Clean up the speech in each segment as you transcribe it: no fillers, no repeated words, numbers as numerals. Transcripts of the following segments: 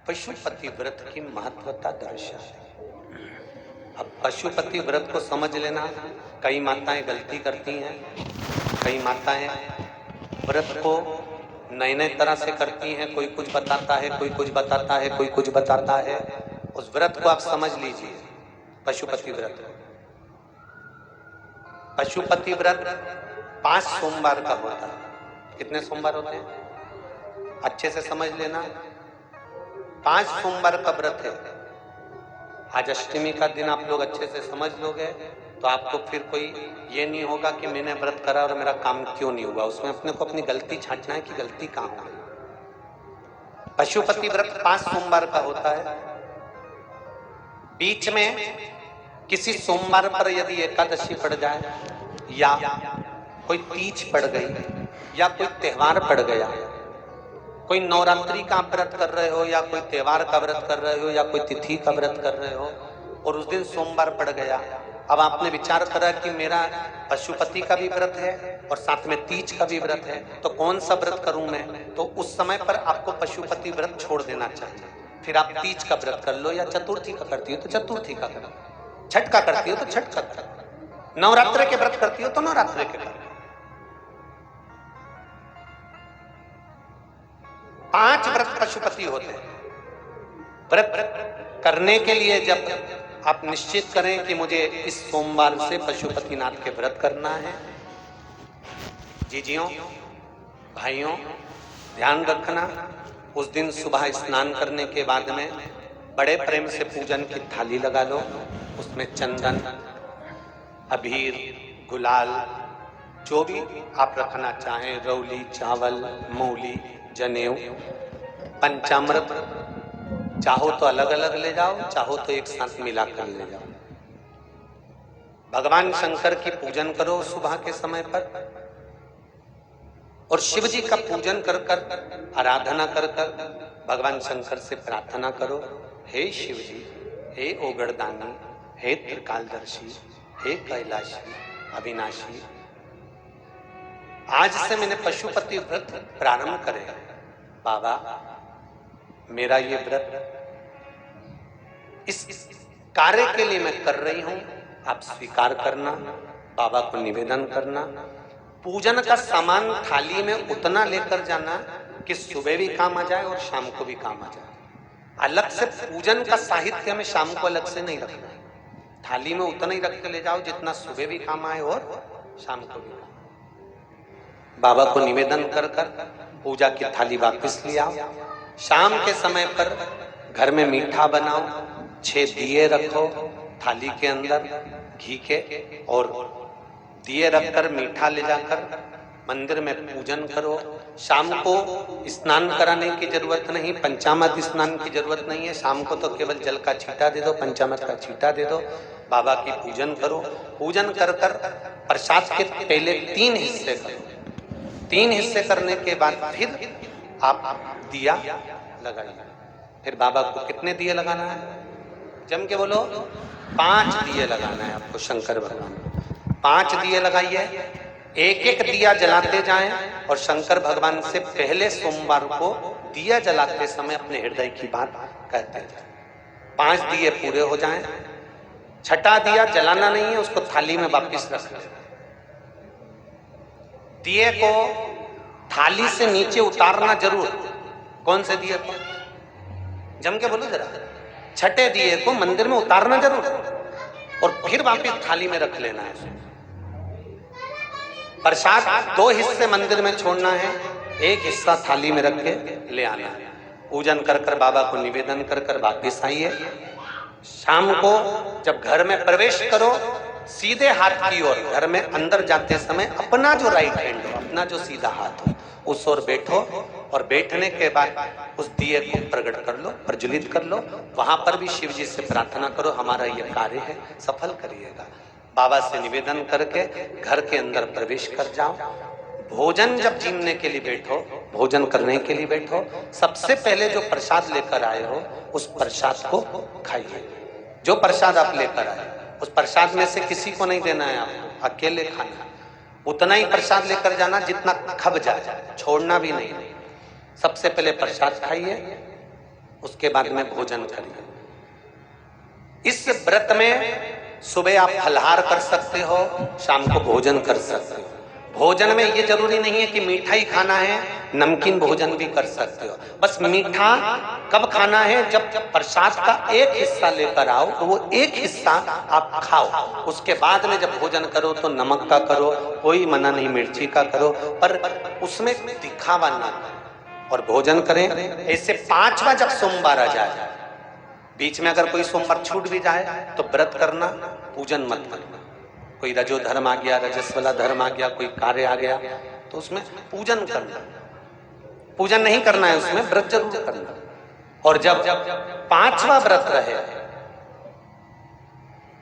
पशुपति व्रत की महत्वता दर्शाए। अब पशुपति व्रत को समझ लेना। कई माताएं गलती करती हैं, कई माताएं व्रत को नए नए तरह से करती हैं। कोई कुछ बताता है, कोई कुछ बताता है, कोई कुछ बताता है। उस व्रत को आप समझ लीजिए, पशुपति व्रत। पशुपति व्रत 5 सोमवार का होता है। कितने सोमवार होते हैं? अच्छे से समझ लेना। 5 सोमवार का व्रत है। आज अष्टमी का दिन आप लोग अच्छे से समझ लोगे तो आपको फिर कोई ये नहीं होगा कि मैंने व्रत करा और मेरा काम क्यों नहीं हुआ। उसमें अपने को अपनी गलती छांटना है कि गलती कहाँ हो गई। पशुपति व्रत 5 सोमवार का होता है। बीच में किसी सोमवार पर यदि एकादशी पड़ जाए या कोई तीज पड़ गई या कोई त्योहार पड़ गया, कोई नवरात्रि का व्रत कर रहे हो या कोई त्योहार का व्रत कर रहे हो या कोई तिथि का व्रत कर रहे हो और उस दिन सोमवार पड़ गया, अब आपने विचार करा कि मेरा पशुपति का भी व्रत है और साथ में तीज का भी व्रत है, तो कौन सा व्रत करूं मैं? तो उस समय पर आपको पशुपति व्रत छोड़ देना चाहिए। फिर आप तीज का व्रत कर लो या चतुर्थी का करती हो तो चतुर्थी का करो, छठ का करती हो तो छठ का करो, नवरात्रि के व्रत करती हो तो नवरात्रि के करो। 5 व्रत पशुपति होते हैं। व्रत करने के लिए जब आप निश्चित करें कि मुझे इस सोमवार से पशुपतिनाथ के व्रत करना है, जीजियों भाइयों ध्यान रखना, उस दिन सुबह स्नान करने के बाद में बड़े प्रेम से पूजन की थाली लगा लो। उसमें चंदन, अबीर, गुलाल, जो भी आप रखना चाहें, रौली, चावल, मूली, जनेऊ, पंचामृत, चाहो तो अलग अलग ले जाओ, चाहो तो एक साथ मिलाकर ले जाओ। भगवान शंकर की पूजन करो सुबह के समय पर और शिव जी का पूजन कर कर, आराधना कर कर भगवान शंकर से प्रार्थना करो, हे शिव जी, हे ओगड़दानी, हे त्रिकालदर्शी, हे कैलाशी, अविनाशी, आज से मैंने पशुपति व्रत प्रारंभ करे। बाबा मेरा ये व्रत इस कार्य के लिए मैं कर रही हूं, आप स्वीकार करना। बाबा को निवेदन करना। पूजन का सामान थाली में उतना लेकर जाना कि सुबह भी काम आ जाए और शाम को भी काम आ जाए। अलग से पूजन का साहित्य हमें शाम को अलग से नहीं रखना है। थाली में उतना ही रख के ले जाओ जितना सुबह भी काम आए और शाम को भी। बाबा को निवेदन कर कर पूजा की थाली वापस ले आओ। शाम के समय पर घर में मीठा बनाओ, 6 दिए रखो थाली के अंदर घी के, और दिए रखकर मीठा ले जाकर मंदिर में पूजन करो। शाम को स्नान कराने की जरूरत नहीं, पंचामृत स्नान की जरूरत नहीं है। शाम को तो केवल जल का छींटा दे दो, पंचामृत का छींटा दे दो, बाबा की पूजन करो। पूजन कर कर प्रसाद के पहले 3 हिस्से करो। 3 हिस्से करने के बाद फिर आप दिया लगाइए। फिर बाबा को कितने दिए लगाना है? जम के बोलो, 5 दिए लगाना है आपको शंकर भगवान को। 5 दिए लगाइए, एक एक दिया जलाते जाएं और शंकर भगवान से पहले सोमवार को दिया जलाते समय अपने हृदय की बात कहते जाएं। 5 दिए पूरे हो जाएं। छठा दिया जलाना नहीं है, उसको थाली में वापस रख लें। दिए को थाली से नीचे उतारना जरूर। कौन से दिए को? जम के बोलो जरा। छठे दिए को मंदिर में उतारना जरूर और फिर वापस थाली में रख लेना है। प्रसाद 2 हिस्से मंदिर में छोड़ना है, 1 हिस्सा थाली में रख के ले आना है। पूजन कर कर बाबा को निवेदन कर कर वापस आइए। शाम को जब घर में प्रवेश करो, सीधे हाथ की ओर, घर में अंदर जाते समय अपना जो राइट हैंड हो, अपना जो सीधा हाथ हो, उस ओर बैठो और बैठने के बाद उस दिए को प्रकट कर लो, प्रज्वलित कर लो। वहां पर भी शिव जी से प्रार्थना करो, हमारा यह कार्य है, सफल करिएगा। बाबा से निवेदन करके घर के अंदर प्रवेश कर जाओ। भोजन जब जीमने के लिए बैठो, भोजन करने के लिए बैठो, सबसे पहले जो प्रसाद लेकर आए हो उस प्रसाद को खाइए। जो प्रसाद आप लेकर आए उस प्रसाद में से किसी को नहीं देना है, आपको अकेले खाना। उतना ही प्रसाद लेकर जाना जितना खब जाए, छोड़ना भी नहीं। सबसे पहले प्रसाद खाइए, उसके बाद में भोजन करिए। इस व्रत में सुबह आप फलाहार कर सकते हो, शाम को भोजन कर सकते हो। भोजन में ये जरूरी नहीं है कि मीठा ही खाना है, नमकीन भोजन भी कर सकते हो। बस मीठा कब खाना है, जब प्रसाद का एक हिस्सा लेकर आओ तो वो एक हिस्सा आप खाओ। उसके बाद में जब भोजन करो तो नमक का करो, कोई मना नहीं, मिर्ची का करो, पर उसमें दिखावा ना। और भोजन करें ऐसे 5वां जब सोमवार आ जाए, बीच में अगर कोई सोमवार छूट भी जाए तो व्रत करना, पूजन मत करना। कोई रजो धर्म आ गया, रजस्वला धर्म आ गया, कोई कार्य आ गया तो उसमें पूजन करना, पूजन नहीं करना है, उसमें व्रत जरूर करना। और जब 5वां व्रत रहे,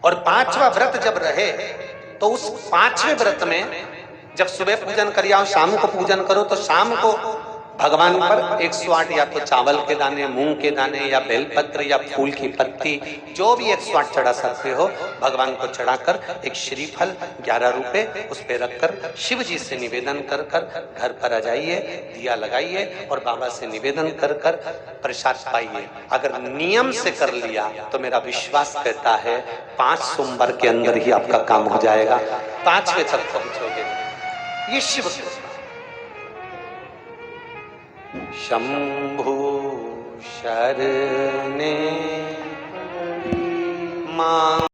और 5वां व्रत जब रहे तो उस 5वें व्रत में जब सुबह पूजन करिए और शाम को पूजन करो तो शाम को भगवान पर 108 या तो चावल के दाने, मूंग के दाने, या बेलपत्र, या फूल की पत्ती, जो भी 108 चढ़ा सकते हो भगवान को चढ़ाकर एक श्रीफल 11 रुपए उस पे रखकर शिव जी से निवेदन कर कर घर पर आ जाइए, दिया लगाइए और बाबा से निवेदन कर कर प्रसाद पाइए। अगर नियम से कर लिया तो मेरा विश्वास कहता है 5 सोमवार के अंदर ही आपका काम हो जाएगा, 5वें तक पहुंचोगे। ये शिव शंभु शरणे मां।